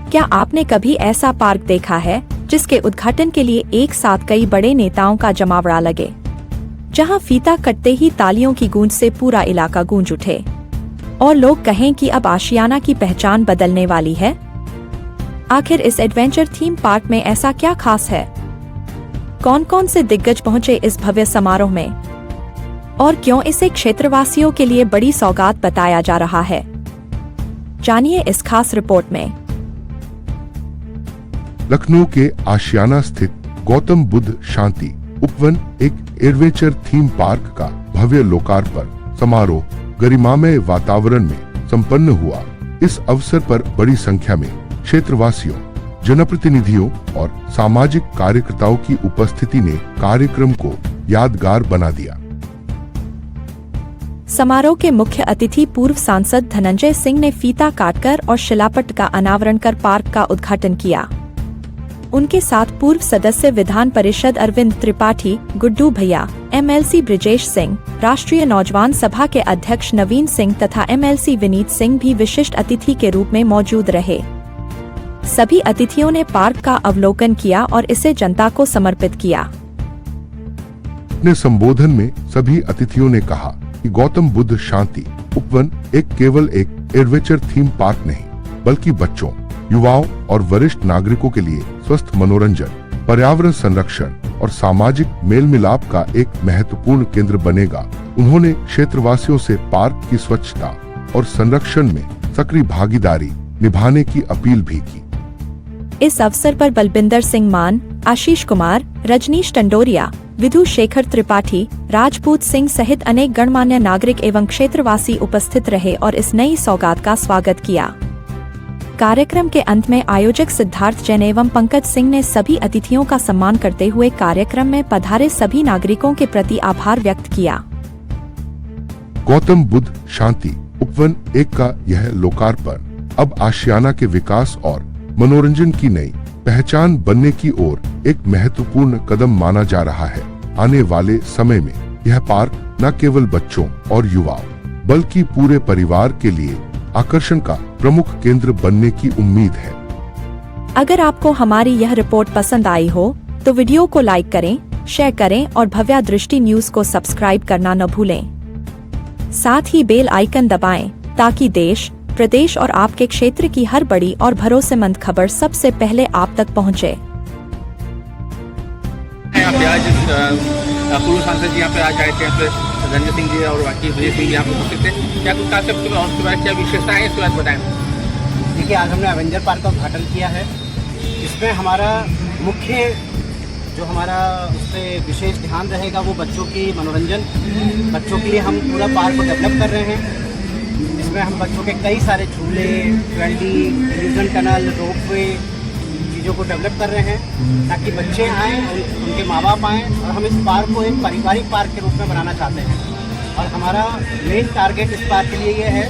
क्या आपने कभी ऐसा पार्क देखा है जिसके उद्घाटन के लिए एक साथ कई बड़े नेताओं का जमावड़ा लगे, जहां फीता कटते ही तालियों की गूंज से पूरा इलाका गूंज उठे और लोग कहें कि अब आशियाना की पहचान बदलने वाली है? आखिर इस एडवेंचर थीम पार्क में ऐसा क्या खास है? कौन कौन से दिग्गज पहुंचे इस भव्य समारोह में और क्यों इसे क्षेत्रवासियों के लिए बड़ी सौगात बताया जा रहा है? जानिए इस खास रिपोर्ट में। लखनऊ के आशियाना स्थित गौतम बुद्ध शांति उपवन एक एडवेंचर थीम पार्क का भव्य लोकार्पण समारोह गरिमामय वातावरण में संपन्न हुआ। इस अवसर पर बड़ी संख्या में क्षेत्रवासियों, जनप्रतिनिधियों और सामाजिक कार्यकर्ताओं की उपस्थिति ने कार्यक्रम को यादगार बना दिया। समारोह के मुख्य अतिथि पूर्व सांसद धनंजय सिंह ने फीता काटकर और शिलापट का अनावरण कर पार्क का उद्घाटन किया। उनके साथ पूर्व सदस्य विधान परिषद अरविंद त्रिपाठी, गुड्डू भैया, एमएलसी ब्रिजेश सिंह, राष्ट्रीय नौजवान सभा के अध्यक्ष नवीन सिंह तथा एमएलसी विनीत सिंह भी विशिष्ट अतिथि के रूप में मौजूद रहे। सभी अतिथियों ने पार्क का अवलोकन किया और इसे जनता को समर्पित किया। अपने संबोधन में सभी अतिथियों ने कहा कि गौतम बुद्ध शांति उपवन केवल एक एडवेंचर थीम पार्क नहीं, बल्कि बच्चों, युवाओं और वरिष्ठ नागरिकों के लिए स्वस्थ मनोरंजन, पर्यावरण संरक्षण और सामाजिक मेल मिलाप का एक महत्वपूर्ण केंद्र बनेगा। उन्होंने क्षेत्रवासियों से पार्क की स्वच्छता और संरक्षण में सक्रिय भागीदारी निभाने की अपील भी की। इस अवसर पर बलबिंदर सिंह मान, आशीष कुमार, रजनीश टंडोरिया, विधु शेखर त्रिपाठी, राजपूत सिंह सहित अनेक गणमान्य नागरिक एवं क्षेत्रवासी उपस्थित रहे और इस नई सौगात का स्वागत किया। कार्यक्रम के अंत में आयोजक सिद्धार्थ जैन एवं पंकज सिंह ने सभी अतिथियों का सम्मान करते हुए कार्यक्रम में पधारे सभी नागरिकों के प्रति आभार व्यक्त किया। गौतम बुद्ध शांति उपवन का यह लोकार्पण अब आशियाना के विकास और मनोरंजन की नई पहचान बनने की ओर एक महत्वपूर्ण कदम माना जा रहा है। आने वाले समय में यह पार्क न केवल बच्चों और युवाओं बल्कि पूरे परिवार के लिए आकर्षण का प्रमुख केंद्र बनने की उम्मीद है। अगर आपको हमारी यह रिपोर्ट पसंद आई हो तो वीडियो को लाइक करें, शेयर करें और भव्या दृष्टि न्यूज को सब्सक्राइब करना न भूलें। साथ ही बेल आइकन दबाएं ताकि देश, प्रदेश और आपके क्षेत्र की हर बड़ी और भरोसेमंद खबर सबसे पहले आप तक पहुंचे। पूर्व सांसद जी यहाँ पे आज आए थे, धनंजय सिंह जी और बाकी विजय सिंह जी यहाँ पे उपस्थित थे। क्या कुछ कांसेप्ट और उसके बाद क्या विशेषता है इसके बाद बताएं। देखिए, आज हमने एवेंजर पार्क का उद्घाटन किया है। इसमें हमारा मुख्य जो हमारा उस पर विशेष ध्यान रहेगा वो बच्चों की मनोरंजन। बच्चों के लिए हम पूरा पार्क को डेवलप कर रहे हैं। इसमें हम बच्चों के कई सारे झूले, ट्रेंडी, इल्यूजन टनल, रोपवे चीज़ों को डेवलप कर रहे हैं ताकि बच्चे आएँ, उनके माँ बाप आएँ और हम इस पार्क को एक पारिवारिक पार्क के रूप में बनाना चाहते हैं। और हमारा मेन टारगेट इस पार्क के लिए ये है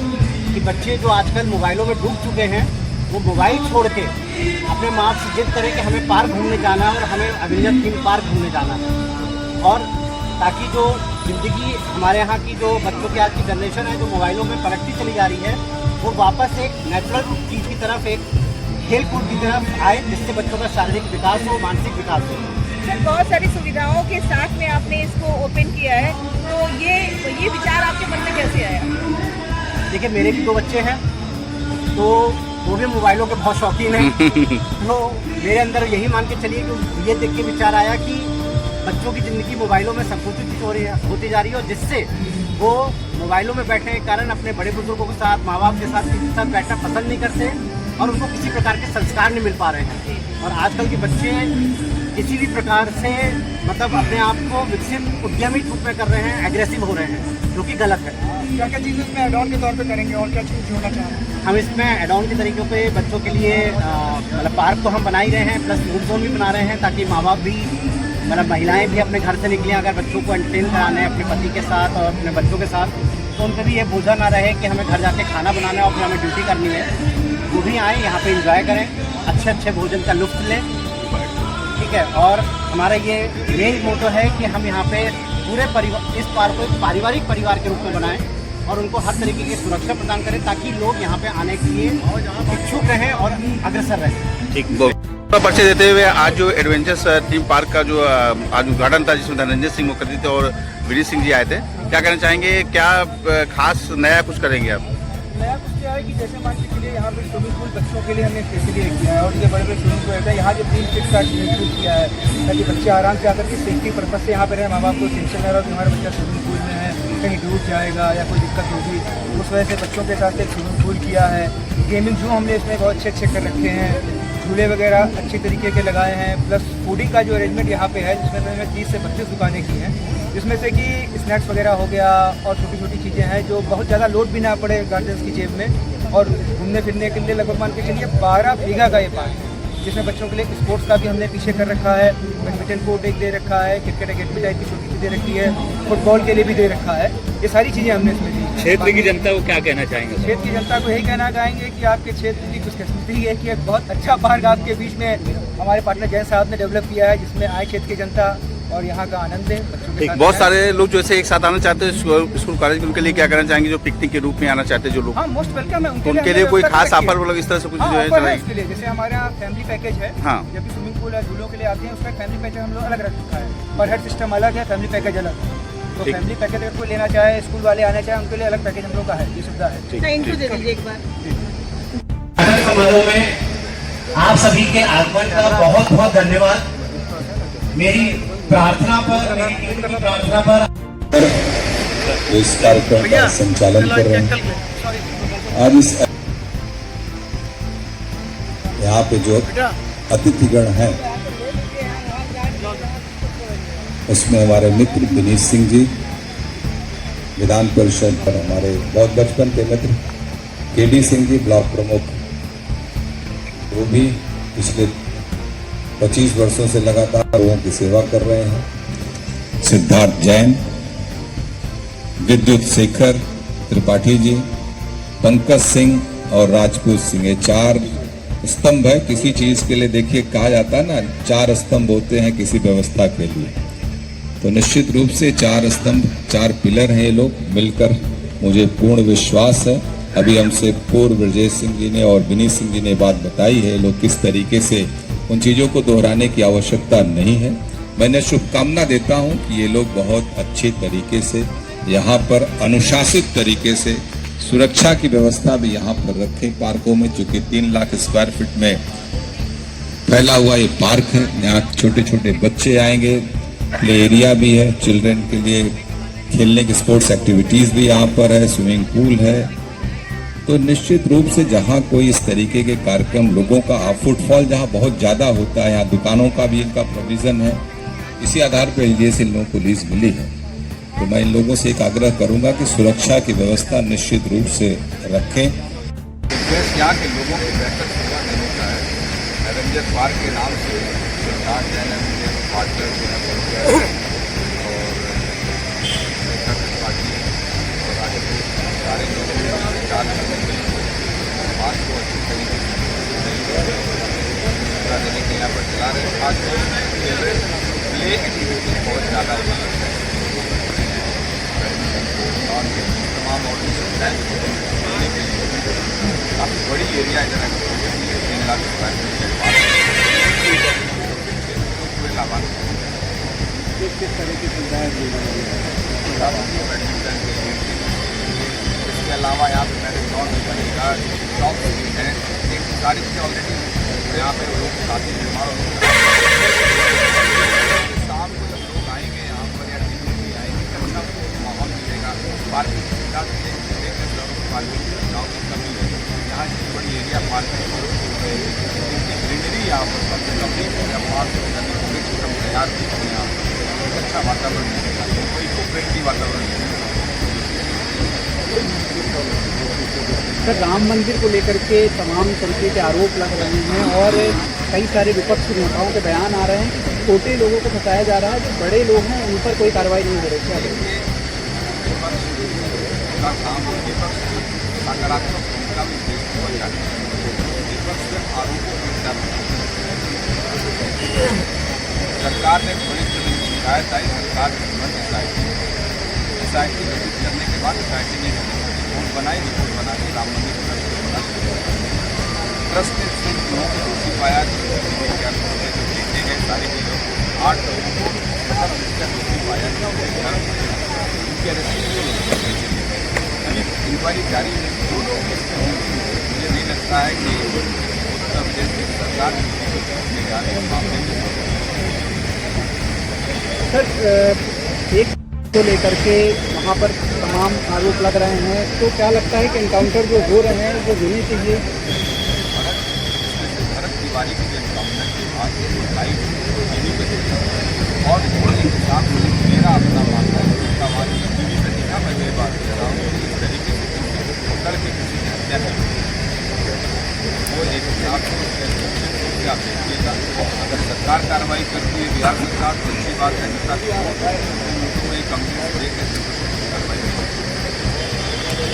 कि बच्चे जो आजकल मोबाइलों में डूब चुके हैं वो मोबाइल छोड़ के अपने माँ बाप से जिद करें कि हमें पार्क घूमने जाना है और हमें एवेंजर थीम पार्क घूमने जाना है। और ताकि जो ज़िंदगी हमारे यहाँ की जो बच्चों की आज की जनरेशन है जो मोबाइलों में पलटती चली जा रही है, वो वापस एक नेचुरल चीज़ की तरफ, एक खेल कूद की तरफ आए, जिससे बच्चों का शारीरिक विकास हो, मानसिक विकास हो। सर, बहुत सारी सुविधाओं के साथ में आपने इसको ओपन किया है, तो ये विचार आपके मन में कैसे आया? देखिए, मेरे भी 2 बच्चे हैं, तो वो भी मोबाइलों के बहुत शौकीन हैं। तो मेरे अंदर यही मान के चलिए कि ये देख के विचार आया कि बच्चों की ज़िंदगी मोबाइलों में संकुचित होती जा रही है और जिससे वो मोबाइलों में बैठने के कारण अपने बड़े बुजुर्गों के साथ, माँ बाप के साथ किसी के साथ बैठना पसंद नहीं करते और उनको किसी प्रकार के संस्कार नहीं मिल पा रहे हैं। और आजकल के बच्चे किसी भी प्रकार से मतलब अपने आप को विकसित उद्यमी रूप में कर रहे हैं, एग्रेसिव हो रहे हैं, जो कि गलत है। क्या क्या चीज़ इसमें एड ऑन के तौर पे करेंगे और क्या चीज़ जोड़ना चाह रहे हैं? हम इसमें एड ऑन के तरीक़ों पे बच्चों के लिए मतलब पार्क तो हम बना ही रहे हैं, प्लस फूड जोन भी बना रहे हैं ताकि माँ बाप भी, मतलब महिलाएं भी अपने घर से निकलें अगर बच्चों को एंटरटेन कराने अपने पति के साथ और अपने बच्चों के साथ, तो उनसे भी ये बोझा ना रहे कि हमें घर जाके खाना बनाना है और फिर हमें ड्यूटी करनी है। वो भी आएँ, यहाँ पे एंजॉय करें, अच्छे भोजन का लुत्फ़ लें, ठीक है। और हमारा ये मेन मोटो है कि हम यहाँ पे पूरे परिवार, इस पार्क को एक पारिवारिक परिवार के रूप में बनाएं और उनको हर तरीके की सुरक्षा प्रदान करें ताकि लोग यहाँ पे आने के लिए इच्छुक रहें और अग्रसर रहें। ठीक परिचय देते हुए आज जो एडवेंचर्स थीम पार्क का जो आज उद्घाटन था जिसमें धनंजय सिंह मुखर्जी थे और विनीत सिंह जी आए थे, क्या कहना चाहेंगे, क्या खास नया कुछ करेंगे आप? नया कुछ क्या है कि जैसे मान के चलिए यहाँ पे स्विमिंग पूल बच्चों के लिए हमने स्पेशली किया है और ये बड़े बड़े स्विमिंग पूल है। यहाँ जो 3 फीट का स्विमिंग पूल किया है ताकि बच्चे आराम से आकर के सेफ्टी पर्पज से यहाँ पे रहे, माँ बाप को टेंशन नहीं रहा कि हमारा बच्चा स्विमिंग पूल में है कहीं डूब जाएगा या कोई दिक्कत होगी। उस वजह से बच्चों के साथ एक स्विमिंग पूल किया है। गेमिंग जोन हमने इसमें बहुत अच्छे कर रखे हैं, झूले वगैरह अच्छी तरीके के लगाए हैं, प्लस फूडिंग का जो अरेंजमेंट यहाँ पे है जिसमें मैंने 30 से 32 दुकानें की हैं, जिसमें से कि स्नैक्स वगैरह हो गया और छोटी छोटी चीज़ें हैं जो बहुत ज़्यादा लोड भी ना पड़े गार्जियंस की जेब में। और घूमने फिरने के लिए लगभग मान के चलिए 12 बीघा का ये पार्क है जिसमें बच्चों के लिए स्पोर्ट्स का भी हमने पीछे कर रखा है, बैडमिंटन कोर्ट एक दे रखा है, क्रिकेट अकेडमी टाइप की छोटी सी दे रखी है, फुटबॉल के लिए भी दे रखा है। ये सारी चीज़ें हमने इसमें दी। क्षेत्र की जनता को क्या कहना चाहेंगे? क्षेत्र की जनता को यही कहना चाहेंगे कि आपके क्षेत्र की खुशकिस्मती है कि एक बहुत अच्छा पार्क आपके बीच में हमारे पार्टनर जैन साहब ने डेवलप किया है जिसमें आए क्षेत्र की जनता और यहाँ का आनंद है बच्चों के साथ। बहुत सारे लोग जो ऐसे एक साथ आना चाहते हैं स्कूल कॉलेज, उनके लिए क्या करना चाहेंगे जो पिकनिक के रूप में आना चाहते हैं जो लोग? हाँ, मोस्ट वेलकम है उनके लिए कोई खास ऑफर मतलब इस तरह से कुछ जो है उसके लिए जैसे हमारे यहाँ फैमिली पैकेज है। हाँ, जब भी स्विमिंग पूल है झूलों के लिए आते हैं उसका फैमिली पैकेज हम लोग अलग रखा है, पर हेड सिस्टम अलग है, फैमिली पैकेज अलग है। तो फैमिली पैकेज अगर कोई लेना चाहे, स्कूल वाले आना चाहे, उनके लिए अलग पैकेज हम लोग का है, ये सुविधा है। थैंक यू दे दीजिए एक बार। समारोह में आप सभी के आगमन का बहुत बहुत धन्यवाद। मेरी प्रार्थना पर इस कार्यक्रम का संचालन कर रहे हैं। आज इस यहाँ पे जो अतिथिगण हैं उसमें हमारे मित्र विनीत सिंह जी, विधान परिषद पर हमारे बहुत बचपन के मित्र केडी सिंह जी, ब्लॉक प्रमुख, वो भी पिछले 25 वर्षों से लगातार लोगों की सेवा कर रहे हैं। सिद्धार्थ जैन, विद्युत शेखर त्रिपाठी जी, पंकज सिंह और राजपूत सिंह, ये 4 स्तंभ है किसी चीज के लिए। देखिए कहा जाता है ना 4 स्तंभ होते हैं किसी व्यवस्था के लिए, तो निश्चित रूप से 4 स्तंभ 4 पिलर हैं ये लोग मिलकर। मुझे पूर्ण विश्वास है, अभी हमसे पूर्व ब्रजेश सिंह जी ने और विनीत सिंह जी ने बात बताई है, लोग किस तरीके से उन चीज़ों को दोहराने की आवश्यकता नहीं है। मैंने शुभकामना देता हूं कि ये लोग बहुत अच्छे तरीके से यहाँ पर अनुशासित तरीके से सुरक्षा की व्यवस्था भी यहाँ पर रखें पार्कों में, चूंकि 3 लाख स्क्वायर फीट में फैला हुआ ये पार्क है। यहाँ छोटे छोटे बच्चे आएंगे, प्ले एरिया भी है, चिल्ड्रन के लिए खेलने की स्पोर्ट्स एक्टिविटीज भी यहाँ पर है, स्विमिंग पूल है। तो निश्चित रूप से जहाँ कोई इस तरीके के कार्यक्रम, लोगों का फुटफॉल जहाँ बहुत ज़्यादा होता है, यहाँ दुकानों का भी इनका प्रोविज़न है, इसी आधार पर एलडीए से इन लोगों को लीज मिली है। तो मैं इन लोगों से एक आग्रह करूँगा कि सुरक्षा की व्यवस्था निश्चित रूप से रखें। यहाँ के लोगों को बेहतर सेवा देने का है। एवेंजर पार्क के नाम से सरकार पार्टनर सारे लोगों को चार करने के लिए पार्क को अच्छी तरीके से देने के यहाँ पर चला रहे हैं। खासतौर प्ले एक्टिविटी बहुत ज़्यादा होना लगता है और तमाम और काफ़ी बड़ी एरिया इधर है, 3 लाख स्क्वायर फीट लाभान्वित किस तरह की सुविधाएँ दी बैडमिंटन के लिए। इसके अलावा यहाँ पे मैराथन बनेगा, शॉप भी है, एक सारी चीज़ें ऑलरेडी यहाँ पे लोग काफ़ी निर्माण शाम को जब लोग आएंगे यहाँ पर या दिन में भी आएंगे तब सबको माहौल मिलेगा। पार्किंग सुविधा पार्किंग सुविधाओं की कमी है, यहाँ इतनी बड़ी एरिया पार्किंग ग्रीनरी यहाँ पर कमी या पार्क तैयार की है, यहाँ अच्छा वातावरण मिलेगा, कोई इको फ्रेंडली वातावरण। सर, राम मंदिर को लेकर के तमाम तरीके के आरोप लग रहे हैं और कई सारे विपक्ष के नेताओं के बयान आ रहे हैं कि छोटे लोगों को फंसाया जा रहा है, जो बड़े लोग हैं उन पर कोई कार्रवाई नहीं हो रही। क्या सकारात्मक भूमिका भी बहुत जाती है, विपक्ष आरोपों सरकार ने पुलिस शिकायत आई, सरकार ने एसआईटी गठित करने के बाद बात नहीं रिपोर्ट बनाई, रिपोर्ट बना के राम मंदिर ट्रस्ट ने सिर्फ लोगों को दोषी पाया, क्या देखे गए सारे के लोग 8 लोगों को दोषी पाया, उनकी अरेस्ट अभी इंक्वायरी जारी है, जो लोग इसमें होंगे। मुझे नहीं लगता है कि उत्तर प्रदेश की सरकार जाने के मामले में सर एक को लेकर के वहाँ पर तमाम आरोप लग रहे हैं, तो क्या लगता है कि एनकाउंटर जो हो रहे हैं वो होने चाहिए? भरत तिवारी की जो एनकाउंटर के बाद लाइव टीवी पे देखा और रिपोर्टिंग के साथ मेरा अपना मानना है उसका बाद टीवी पे देखा। मैं ये बात कह रहा हूँ कि इस तरीके से करके किसी की हत्या है वो एक हिसाब से आप देखिएगा। अगर सरकार कार्रवाई करती है, बिहार सरकार, तो अच्छी बात है,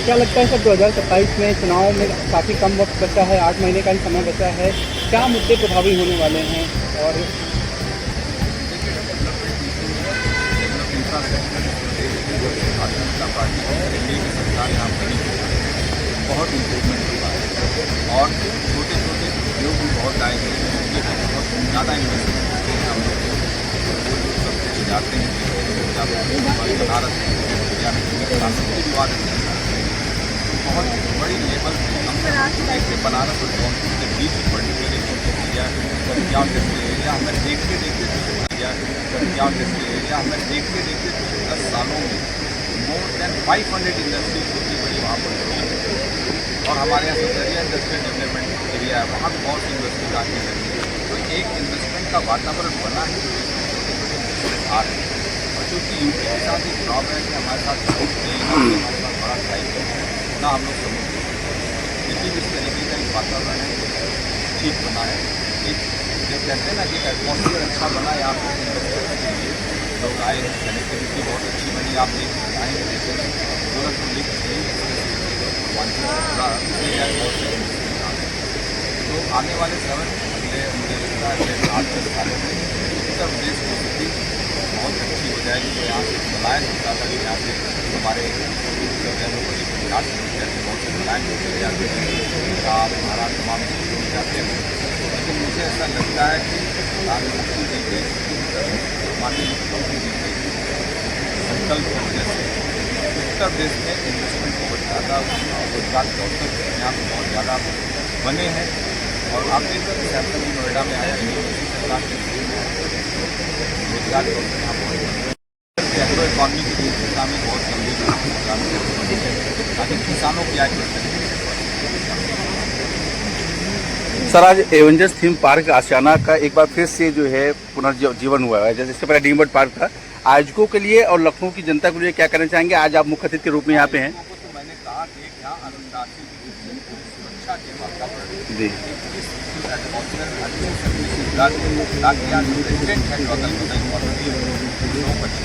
क्या लगता है सर 2027 में चुनाव में काफ़ी कम वक्त बचा है, 8 महीने का ही समय बचा है, क्या मुद्दे प्रभावी होने वाले हैं? और भारतीय जनता पार्टी एनडीए की सरकार यहाँ बनी बहुत इम्प्रूवमेंट हुआ है और छोटे छोटे उद्योग भी बहुत आए गए हैं, उनके बहुत ज़्यादा इन्वेस्टमेंट हम लोग जाते हैं बनारस या सांस्कृतिक विवाद बहुत बड़ी लेवल पे हम देखते बनारस और जौनपुर के बीच पर्टिकुलर कटियाव जैसे एरिया हमें देखते कटियाव जैसे एरिया हमें देखते 10 सालों में मोर देन 500 इंडस्ट्रीज होती बड़ी वहाँ पर और हमारे यहाँ सबरिया इंडस्ट्रियल डेवलपमेंट एरिया है, वहाँ भी बहुत सी इंडस्ट्रीज आती है। तो एक इन्वेस्टमेंट का वातावरण बना है आ रहे हैं और चूँकि यूपी के साथ एक प्रॉब्लम है कि हमारे साथ हमारे पास बड़ा टाइम है ना, हम लोग समझते हैं, लेकिन इस तरीके का एक वातावरण है ठीक बना है। एक जो कहते हैं ना कि एटमॉस्फेयर अच्छा बना है, आप लोग आए हैं, कनेक्टिविटी बहुत अच्छी बनी, आप देख आएँगे जैसे गोरखपुर लिख तो आने वाले समय अगले मुझे लगता है 8-10 सालों में उत्तर प्रदेश की स्थिति बहुत अच्छी हो जाएगी। तो यहाँ से पलायन होता था कि यहाँ से हमारे जगहों को विकास जैसे बहुत से पलायन होते जाते हैं, पंजाब महाराष्ट्र तमाम चीज़ों में जाते हैं, लेकिन मुझे ऐसा लगता है कि प्रधानमंत्री जी के माननीय मुख्यमंत्री जी के संकल्प की वजह से उत्तर प्रदेश में इन्वेस्टमेंट बहुत ज़्यादा रोजगार के अवसर यहाँ पर बहुत ज़्यादा बने हैं। और आप देख सकते हैं सैमसंग नोएडा में आया सरकार के रोजगार के अवसर यहाँ बहुत एग्रो इकॉनमी की दिशा में बहुत गंभीर ताकि किसानों की आय बढ़ सके। सर आज एवेंजर्स थीम पार्क आशियाना का एक बार फिर से जो है पुनर्जीवन हुआ है, जैसे इससे पहले डीमबर्ड पार्क था। आयोजकों के लिए और लखनऊ की जनता के लिए क्या कहना चाहेंगे? आज आप मुख्य अतिथि के रूप में यहाँ पे हैं। तो मैंने कहा कि यहाँ अनुशासित सुरक्षा के वातावरण जी ताकि आज प्रेसिडेंट है जो अगल बगल मौजूद लोग अच्छे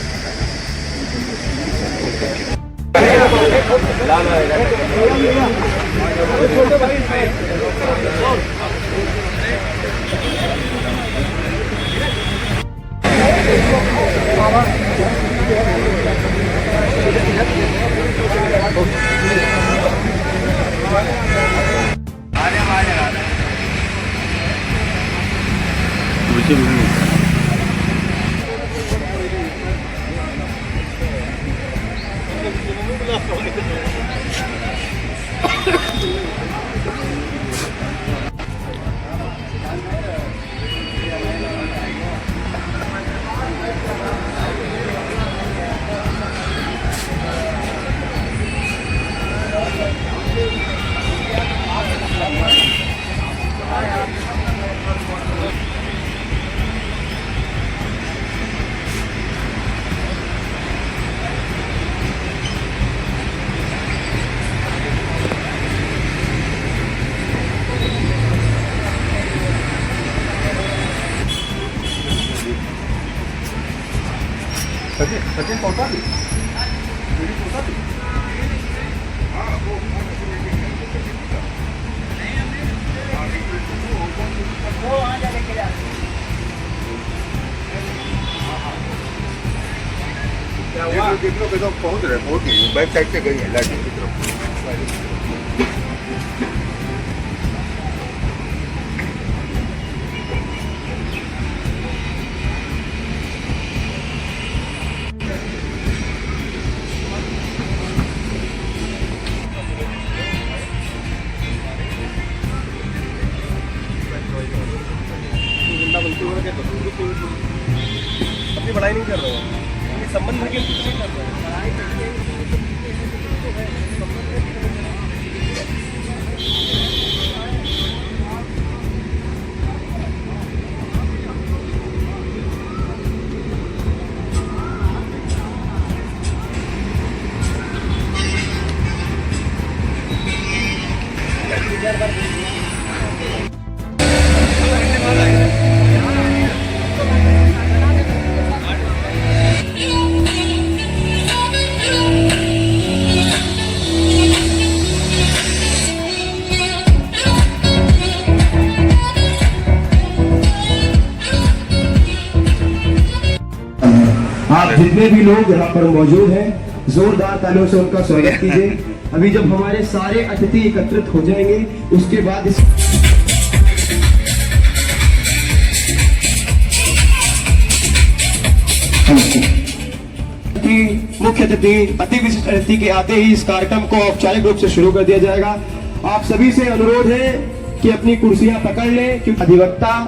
सचिन पहुँचा दी क्या हुआ? देख लो तो पहुंच रहे बहुत बैक साइड से गई है लाइट की तरफ। अपनी पढ़ाई नहीं कर रहे हैं, संबंध है कि कुछ नहीं कर रहे हैं। आप जितने भी लोग यहाँ पर मौजूद हैं, जोरदार तालियों से उनका स्वागत कीजिए। अभी जब हमारे सारे अतिथि एकत्रित हो जाएंगे, उसके बाद इस मुख्य अतिथि अति विशिष्ट अतिथि के आते ही इस कार्यक्रम को औपचारिक रूप से शुरू कर दिया जाएगा। आप सभी से अनुरोध है कि अपनी कुर्सियां पकड़ लें, क्योंकि अधिवक्ता,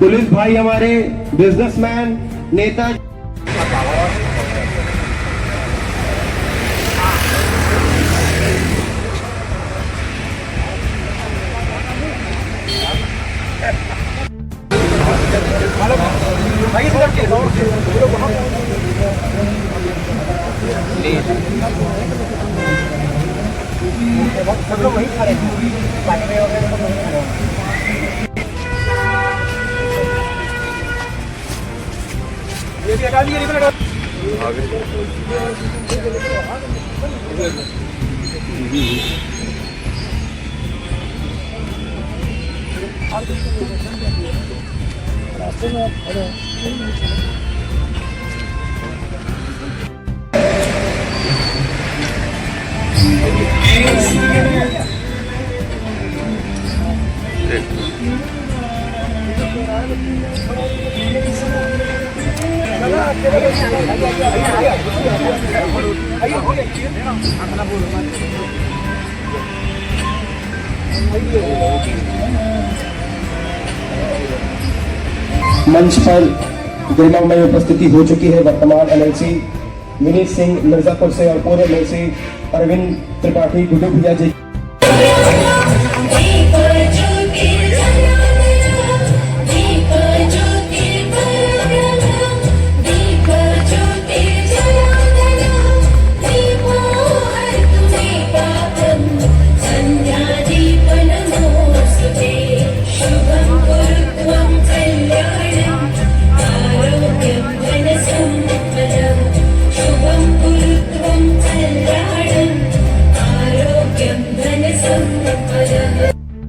पुलिस भाई, हमारे बिजनेसमैन, नेता सब लोग वहीं खड़े हैं, पानी में वगैरह सब वहीं खड़े हैं। ये भी हटा दिए, रिबन हटा मंच पर गौरवमय उपस्थिति हो चुकी है वर्तमान एमएलसी विनीत सिंह मिर्जापुर से और पूर्व एमएलसी अरविंद त्रिपाठी गुड्डू भैया जी।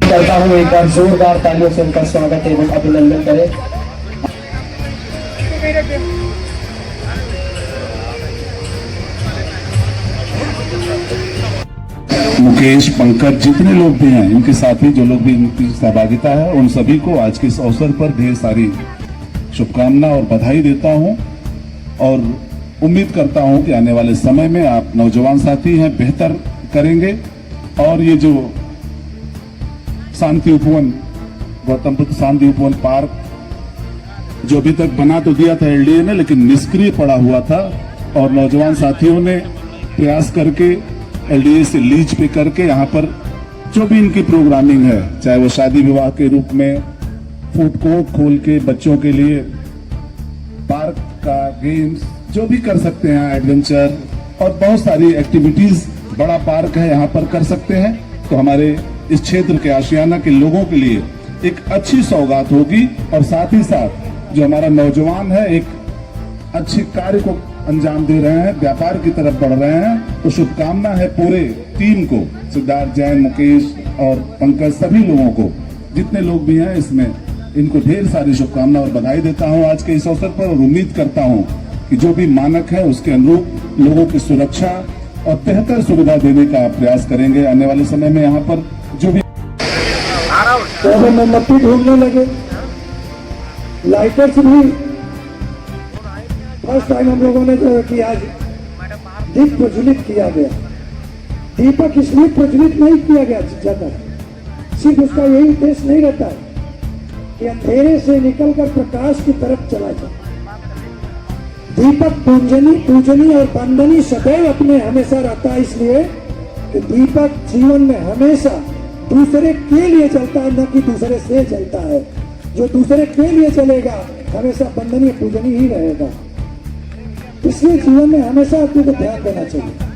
करता हूँ एक बार जोरदार तालियों से उनका स्वागत एवं अभिनंदन करें। मुकेश, पंकज, जितने लोग भी हैं, इनके साथी जो लोग भी इनकी सहभागिता है, उन सभी को आज के इस अवसर पर ढेर सारी शुभकामना और बधाई देता हूं और उम्मीद करता हूं कि आने वाले समय में आप नौजवान साथी हैं, बेहतर करेंगे और ये जो शांति उपवन, गौतम बुद्ध शांति उपवन पार्क जो अभी तक बना तो दिया था एलडीए ने, लेकिन निष्क्रिय पड़ा हुआ था और नौजवान साथियों ने प्रयास करके एलडीए से लीज पे करके यहाँ पर जो भी इनकी प्रोग्रामिंग है, चाहे वो शादी विवाह के रूप में फूड कोर्ट खोल के बच्चों के लिए पार्क का गेम्स जो भी कर सकते हैं, एडवेंचर और बहुत सारी एक्टिविटीज, बड़ा पार्क है यहाँ पर कर सकते हैं, तो हमारे इस क्षेत्र के आशियाना के लोगों के लिए एक अच्छी सौगात होगी और साथ ही साथ जो हमारा नौजवान है एक अच्छे कार्य को अंजाम दे रहे हैं, व्यापार की तरफ बढ़ रहे हैं, तो शुभकामना है पूरे टीम को, सिद्धार्थ जैन, मुकेश और पंकज, सभी लोगों को, जितने लोग भी हैं इसमें, इनको ढेर सारी शुभकामना और बधाई देता हूं आज के इस अवसर पर और उम्मीद करता हूं कि जो भी मानक है उसके अनुरूप लोगों की सुरक्षा और बेहतर सुविधा देने का प्रयास करेंगे। आने वाले समय में यहाँ पर जो भी मोमबत्ती ढूंढने लगे, लाइटर्स भी फर्स्ट टाइम हम लोगों ने जो है कि आज दीप प्रज्वलित किया गया। दीपक इसलिए प्रज्वलित नहीं किया गया जाता, सिर्फ उसका यही उद्देश्य नहीं रहता है कि अंधेरे से निकलकर प्रकाश की तरफ चला जाए। दीपक पूजनी और बंदनी सदैव अपने हमेशा रहता है, इसलिए कि दीपक जीवन में हमेशा दूसरे के लिए चलता है, न कि दूसरे से चलता है। जो दूसरे के लिए चलेगा हमेशा बंदनी पूजनी ही रहेगा। इसलिए जीवन में हमेशा आदमी को ध्यान देना चाहिए।